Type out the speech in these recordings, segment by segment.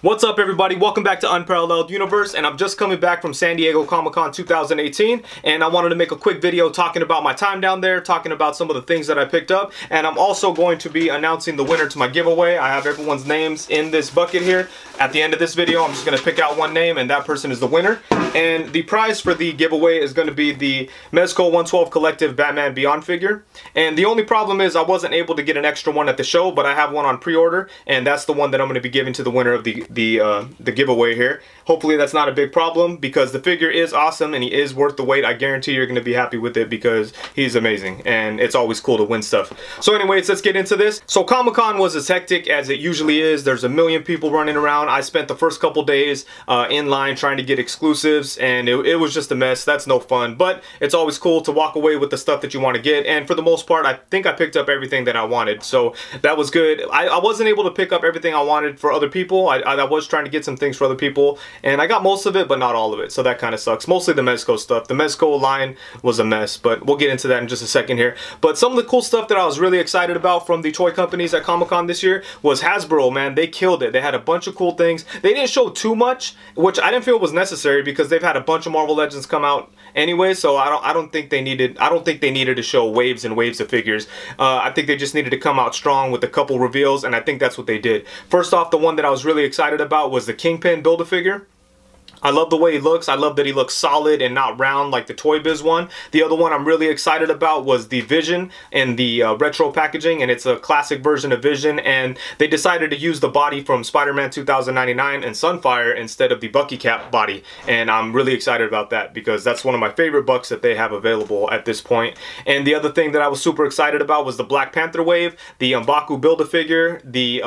What's up, everybody? Welcome back to Unparalleled Universe, and I'm just coming back from San Diego Comic-Con 2018, and I wanted to make a quick video talking about my time down there, talking about some of the things that I picked up, and I'm also going to be announcing the winner to my giveaway. I have everyone's names in this bucket here. At the end of this video, I'm just going to pick out one name, and that person is the winner. And the prize for the giveaway is going to be the Mezco 112 Collective Batman Beyond figure. And the only problem is I wasn't able to get an extra one at the show, but I have one on pre-order, and that's the one that I'm going to be giving to the winner of the giveaway here. Hopefully that's not a big problem, because the figure is awesome and he is worth the wait. I guarantee you're going to be happy with it because he's amazing, and it's always cool to win stuff. So anyways, let's get into this. So Comic-Con was as hectic as it usually is. There's a million people running around. I spent the first couple days in line trying to get exclusives, and it was just a mess. That's no fun, but it's always cool to walk away with the stuff that you want to get, and for the most part I think I picked up everything that I wanted, so that was good. I wasn't able to pick up everything I wanted for other people. I was trying to get some things for other people, and I got most of it but not all of it, so that kind of sucks. Mostly the Mezco stuff. The Mezco line was a mess, but we'll get into that in just a second here. But some of the cool stuff that I was really excited about from the toy companies at Comic-Con this year was Hasbro. Man, they killed it. They had a bunch of cool things. They didn't show too much, which I didn't feel was necessary because they've had a bunch of Marvel Legends come out anyway, so I don't think they needed to show waves and waves of figures. I think they just needed to come out strong with a couple reveals, and I think that's what they did. First off, the one that I was really excited about was the Kingpin Build-A-Figure. I love the way he looks. I love that he looks solid and not round like the Toy Biz one. The other one I'm really excited about was the Vision and the retro packaging, and it's a classic version of Vision, and they decided to use the body from Spider-Man 2099 and Sunfire instead of the Bucky Cap body, and I'm really excited about that because that's one of my favorite bucks that they have available at this point. And the other thing that I was super excited about was the Black Panther wave, the M'Baku Build-A-Figure, the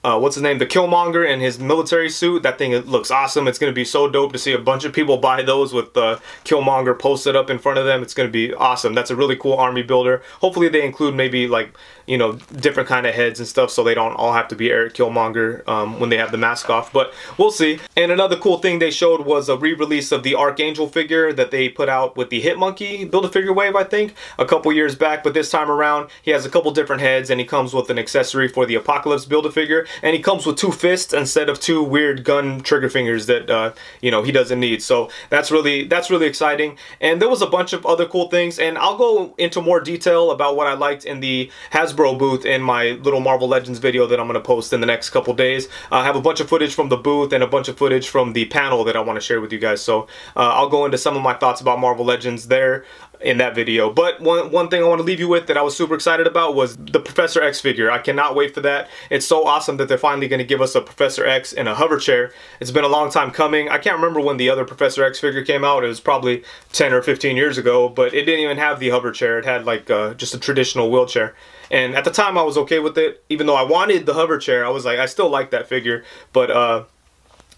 what's his name? The Killmonger in his military suit. That thing, it looks awesome. It's going to be so dope to see a bunch of people buy those with Killmonger posted up in front of them. It's going to be awesome. That's a really cool army builder. Hopefully they include maybe, like, you know, different kind of heads and stuff so they don't all have to be Eric Killmonger when they have the mask off, but we'll see. And another cool thing they showed was a re-release of the Archangel figure that they put out with the Hitmonkey Build-A-Figure wave, I think, a couple years back, but this time around he has a couple different heads, and he comes with an accessory for the Apocalypse Build-A-Figure, and he comes with 2 fists instead of 2 weird gun trigger fingers that you know, he doesn't need. So that's really exciting. And there was a bunch of other cool things, and I'll go into more detail about what I liked in the Hasbro booth in my little Marvel Legends video that I'm going to post in the next couple days. I have a bunch of footage from the booth and a bunch of footage from the panel that I want to share with you guys, so I'll go into some of my thoughts about Marvel Legends there in that video. But one thing I want to leave you with that I was super excited about was the Professor X figure. I cannot wait for that. It's so awesome that they're finally going to give us a Professor X in a hover chair. It's been a long time coming. I can't remember when the other Professor X figure came out. It was probably 10 or 15 years ago, but it didn't even have the hover chair. It had like just a traditional wheelchair. And at the time I was okay with it. Even though I wanted the hover chair, I was like, I still like that figure, but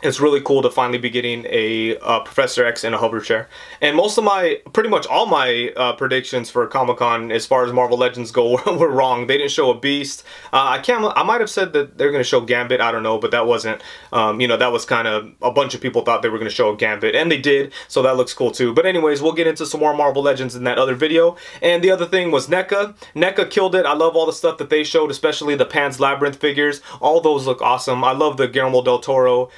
it's really cool to finally be getting a Professor X in a hover chair. And pretty much all my predictions for Comic-Con as far as Marvel Legends go were wrong. They didn't show a Beast. I might have said that they're going to show Gambit. I don't know, but that wasn't, you know, that was kind of, a bunch of people thought they were going to show a Gambit, and they did, so that looks cool too. But anyways, we'll get into some more Marvel Legends in that other video. And the other thing was NECA. NECA killed it. I love all the stuff that they showed, especially the Pan's Labyrinth figures. All those look awesome. I love the Guillermo del Toro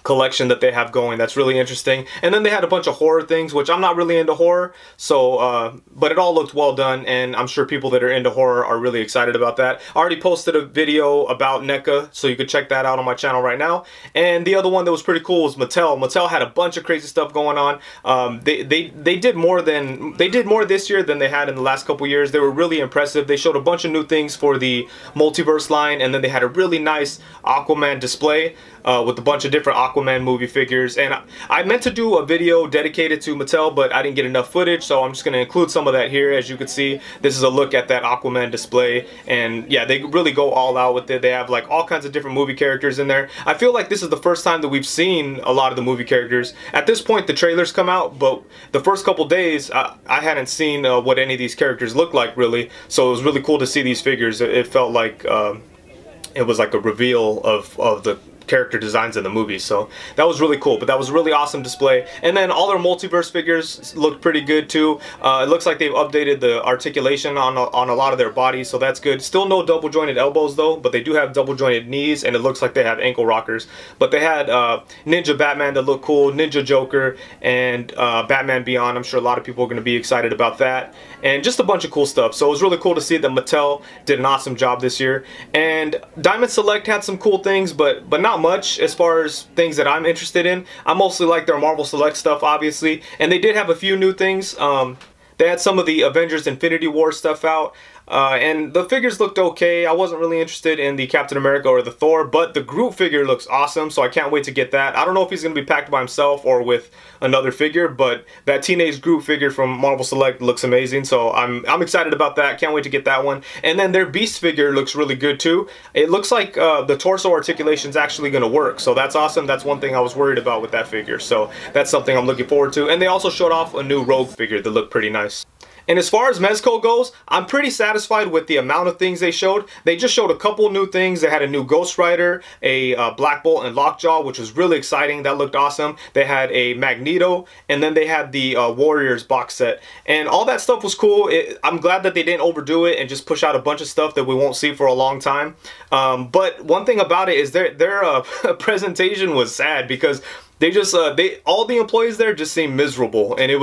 collection that they have going. That's really interesting. And then they had a bunch of horror things, which I'm not really into horror, so but it all looked well done, and I'm sure people that are into horror are really excited about that. I already posted a video about NECA, so you could check that out on my channel right now. And the other one that was pretty cool was Mattel. Mattel had a bunch of crazy stuff going on. They did more this year than they had in the last couple years. They were really impressive. They showed a bunch of new things for the multiverse line, and then they had a really nice Aquaman display with a bunch of different Aquaman movie figures. And I meant to do a video dedicated to Mattel, but I didn't get enough footage, so I'm just going to include some of that here. As you can see, this is a look at that Aquaman display, and yeah, they really go all out with it. They have like all kinds of different movie characters in there. I feel like this is the first time that we've seen a lot of the movie characters. At this point, the trailers come out, but the first couple days, I hadn't seen what any of these characters look like, really, so it was really cool to see these figures. It felt like it was like a reveal of the character designs in the movie. So that was really cool. But that was a really awesome display. And then all their multiverse figures looked pretty good too. It looks like they've updated the articulation on a lot of their bodies, so that's good. Still no double jointed elbows though, but they do have double jointed knees, and it looks like they have ankle rockers. But they had Ninja Batman that looked cool, Ninja Joker, and Batman Beyond. I'm sure a lot of people are going to be excited about that, and just a bunch of cool stuff. So it was really cool to see that Mattel did an awesome job this year. And Diamond Select had some cool things, but not much as far as things that I'm interested in. I mostly like their Marvel Select stuff, obviously, and they did have a few new things. They had some of the Avengers Infinity War stuff out, and the figures looked okay. I wasn't really interested in the Captain America or the Thor, but the Groot figure looks awesome, so I can't wait to get that. I don't know if he's going to be packed by himself or with another figure, but that Teenage Groot figure from Marvel Select looks amazing, so I'm excited about that. Can't wait to get that one. And then their Beast figure looks really good too. It looks like the torso articulation is actually going to work, so that's awesome. That's one thing I was worried about with that figure, so that's something I'm looking forward to. And they also showed off a new Rogue figure that looked pretty nice. And as far as Mezco goes, I'm pretty satisfied with the amount of things they showed. They just showed a couple new things. They had a new Ghost Rider, a Black Bolt and Lockjaw, which was really exciting. That looked awesome. They had a Magneto, and then they had the Warriors box set. And all that stuff was cool. I'm glad that they didn't overdo it and just push out a bunch of stuff that we won't see for a long time. But one thing about it is their presentation was sad, because all the employees there just seemed miserable, and they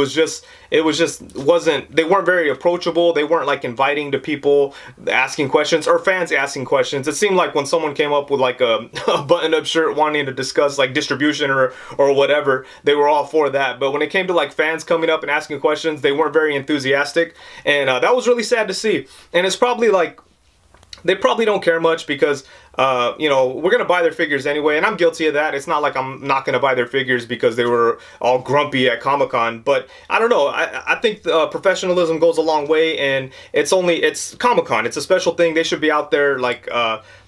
weren't very approachable. They weren't like inviting to people asking questions or fans asking questions. It seemed like when someone came up with like a button-up shirt wanting to discuss like distribution or whatever, they were all for that. But when it came to like fans coming up and asking questions, they weren't very enthusiastic, and that was really sad to see. And it's probably like, they probably don't care much, because you know, we're gonna buy their figures anyway, and I'm guilty of that. It's not like I'm not gonna buy their figures because they were all grumpy at Comic-Con, but I don't know. I think professionalism goes a long way, and it's Comic-Con. It's a special thing. They should be out there like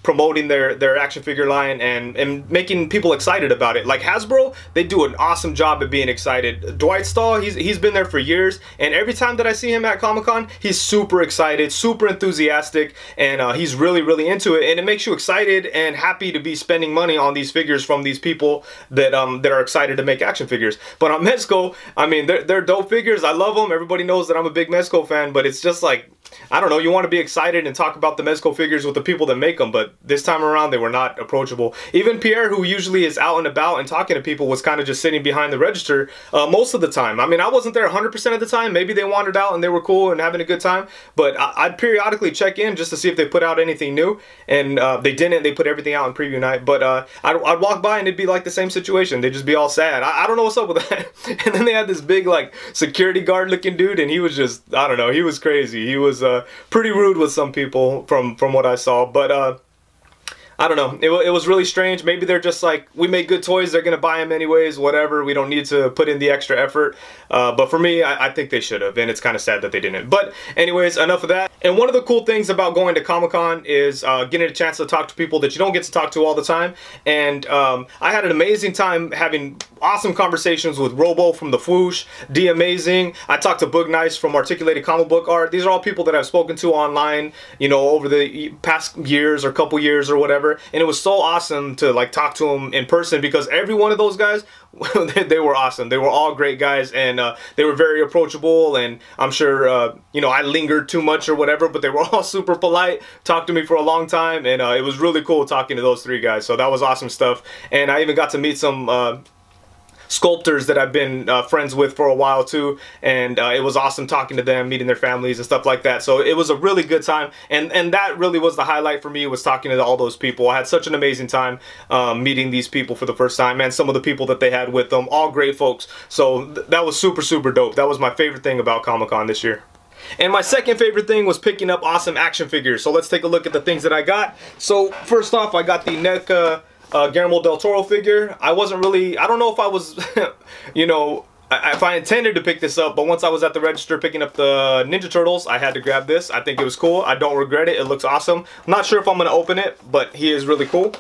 promoting their action figure line and making people excited about it. Like Hasbro, they do an awesome job at being excited. Dwight Stahl, he's been there for years, and every time that I see him at Comic-Con, he's super excited, super enthusiastic, and he's really into it, and it makes you excited and happy to be spending money on these figures from these people that are excited to make action figures. But on Mezco, I mean, they're dope figures. I love them. Everybody knows that I'm a big Mezco fan, but it's just like, I don't know, you want to be excited and talk about the Mezco figures with the people that make them, but this time around they were not approachable. Even Pierre, who usually is out and about and talking to people, was kind of just sitting behind the register most of the time. I mean, I wasn't there 100% of the time. Maybe they wandered out and they were cool and having a good time, but I'd periodically check in just to see if they put out anything new, and they didn't. They put everything out on preview night, but I'd walk by and it'd be like the same situation. They'd just be all sad. I don't know what's up with that. And then they had this big like security guard looking dude, and he was just, I don't know, he was crazy. He was pretty rude with some people from what I saw, but I don't know. It was really strange. Maybe they're just like, we make good toys, they're going to buy them anyways, whatever. We don't need to put in the extra effort. But for me, I think they should have, and it's kind of sad that they didn't. But anyways, enough of that. And one of the cool things about going to Comic-Con is getting a chance to talk to people that you don't get to talk to all the time. And I had an amazing time having awesome conversations with Robo from The Fwoosh, D Amazing. I talked to Boog Nice from Articulated Comic Book Art. These are all people that I've spoken to online, you know, over the past years or couple years or whatever. And it was so awesome to like talk to them in person, because every one of those guys, they were awesome. They were all great guys, and they were very approachable, and I'm sure you know, I lingered too much or whatever, but they were all super polite, talked to me for a long time, and it was really cool talking to those three guys. So that was awesome stuff. And I even got to meet some sculptors that I've been friends with for a while too, and it was awesome talking to them, meeting their families and stuff like that. So it was a really good time, and that really was the highlight for me, was talking to all those people. I had such an amazing time meeting these people for the first time, and some of the people that they had with them, all great folks. So that was super dope. That was my favorite thing about Comic-Con this year. And my second favorite thing was picking up awesome action figures. So let's take a look at the things that I got. So first off, I got the NECA Guillermo del Toro figure. I don't know if I was, you know, if I intended to pick this up, but once I was at the register picking up the Ninja Turtles, I had to grab this. I think it was cool. I don't regret it. It looks awesome. I'm not sure if I'm going to open it, but he is really cool.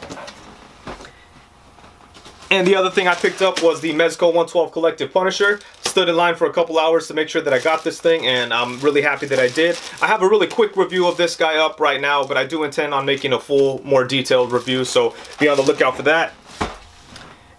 And the other thing I picked up was the Mezco 112 Collective Punisher. Stood in line for a couple hours to make sure that I got this thing, and I'm really happy that I did. I have a really quick review of this guy up right now, but I do intend on making a full, more detailed review, so be on the lookout for that.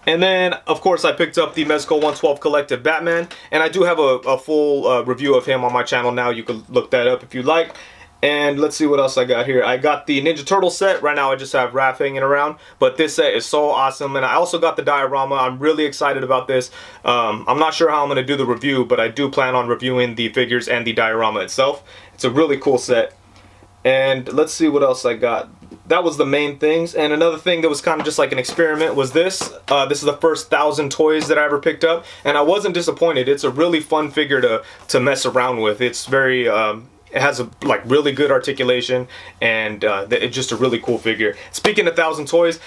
And then, of course, I picked up the Mezco 112 Collective Batman, and I do have a full review of him on my channel now. You can look that up if you like. And let's see what else I got here. I got the Ninja Turtle set. Right now I just have Raph hanging around, but this set is so awesome. And I also got the diorama. I'm really excited about this. I'm not sure how I'm going to do the review, but I do plan on reviewing the figures and the diorama itself. It's a really cool set. And let's see what else I got. That was the main things. And another thing that was kind of just like an experiment was this. This is the first 1,000 toys that I ever picked up, and I wasn't disappointed. It's a really fun figure to mess around with. It's very it has a really good articulation, and it's just a really cool figure. Speaking of 1,000 toys,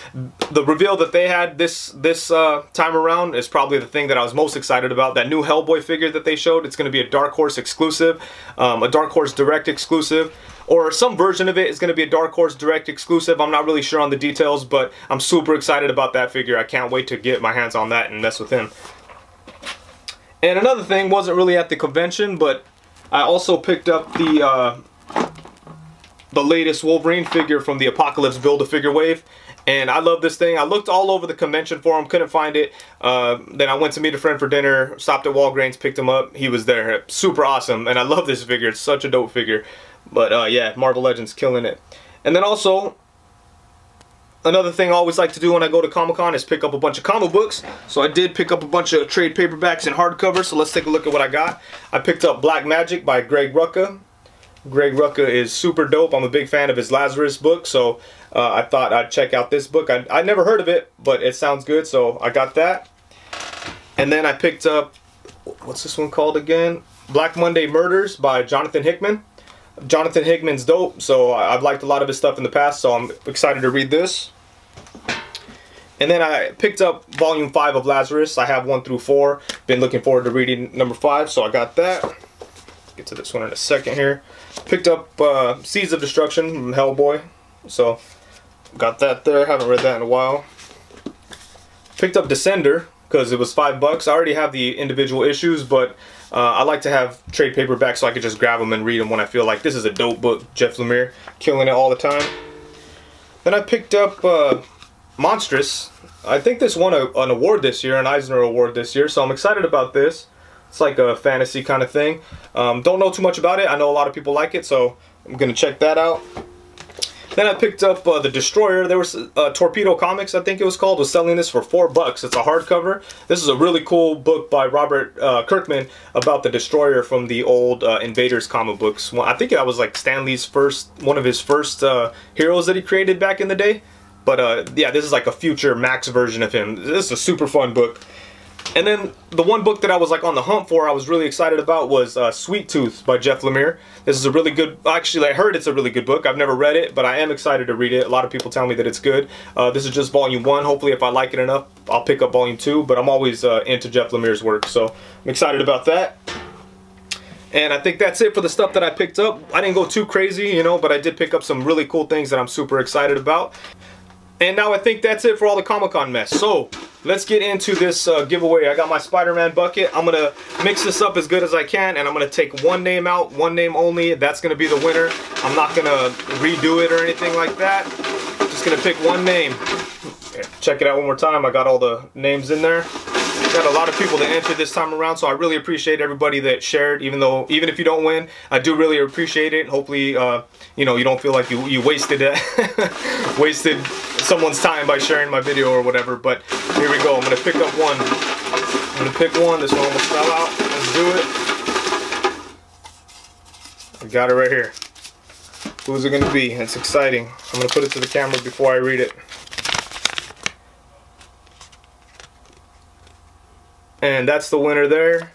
the reveal that they had this time around is probably the thing that I was most excited about. That new Hellboy figure that they showed. It's going to be a Dark Horse exclusive, a Dark Horse Direct exclusive. Or some version of it is going to be a Dark Horse Direct exclusive. I'm not really sure on the details, but I'm super excited about that figure. I can't wait to get my hands on that and mess with him. And another thing, wasn't really at the convention, but I also picked up the latest Wolverine figure from the Apocalypse Build-A-Figure wave. And I love this thing. I looked all over the convention for him, couldn't find it. Then I went to meet a friend for dinner, stopped at Walgreens, picked him up. He was there. Super awesome. And I love this figure. It's such a dope figure. But yeah, Marvel Legends killing it. And then also, another thing I always like to do when I go to Comic-Con is pick up a bunch of comic books. So I did pick up a bunch of trade paperbacks and hardcovers. So let's take a look at what I got. I picked up Black Magic by Greg Rucka. Greg Rucka is super dope. I'm a big fan of his Lazarus book, so I thought I'd check out this book. I never heard of it, but it sounds good, so I got that. And then I picked up, what's this one called again? Black Monday Murders by Jonathan Hickman. Jonathan Hickman's dope, so I've liked a lot of his stuff in the past, so I'm excited to read this. And then I picked up Volume 5 of Lazarus. I have 1 through 4. Been looking forward to reading number 5, so I got that. Get to this one in a second here. Picked up Seeds of Destruction from Hellboy, so got that there. Haven't read that in a while. Picked up Descender because it was $5. I already have the individual issues, but I like to have trade paperbacks so I could just grab them and read them when I feel like this is a dope book. Jeff Lemire, killing it all the time. Then I picked up Monstrous. I think this won an award this year, an Eisner Award this year, so I'm excited about this. It's like a fantasy kind of thing. Don't know too much about it. I know a lot of people like it, so I'm going to check that out. Then I picked up The Destroyer. There was Torpedo Comics, I think it was called, was selling this for $4. It's a hardcover. This is a really cool book by Robert Kirkman about the Destroyer from the old Invaders comic books. Well, I think that was like Stan Lee's one of his first heroes that he created back in the day. But yeah, this is like a future Max version of him. This is a super fun book. And then the one book that I was like on the hunt for, I was really excited about, was Sweet Tooth by Jeff Lemire. This is a really good, actually I heard it's a really good book. I've never read it, but I am excited to read it. A lot of people tell me that it's good. This is just volume 1. Hopefully if I like it enough, I'll pick up volume 2, but I'm always into Jeff Lemire's work, so I'm excited about that. And I think that's it for the stuff that I picked up. I didn't go too crazy, you know, but I did pick up some really cool things that I'm super excited about. And now I think that's it for all the Comic-Con mess. So let's get into this giveaway. I got my Spider-Man bucket. I'm going to mix this up as good as I can, and I'm going to take one name out, one name only. That's going to be the winner. I'm not going to redo it or anything like that. Just going to pick one name. Check it out one more time. I got all the names in there. Got a lot of people that entered this time around, so I really appreciate everybody that shared. Even if you don't win, I do really appreciate it. Hopefully, you know, you don't feel like you wasted wasted someone's time by sharing my video or whatever. But here we go. I'm gonna pick up one. I'm gonna pick one. This one almost fell out. Let's do it. I got it right here. Who's it gonna be? It's exciting. I'm gonna put it to the camera before I read it. And that's the winner there,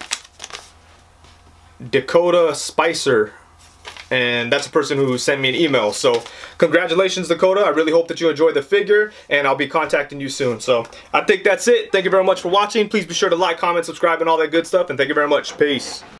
Dakota Spicer. And that's a person who sent me an email. So congratulations, Dakota. I really hope that you enjoy the figure, and I'll be contacting you soon. So I think that's it. Thank you very much for watching. Please be sure to like, comment, subscribe, and all that good stuff. And thank you very much. Peace.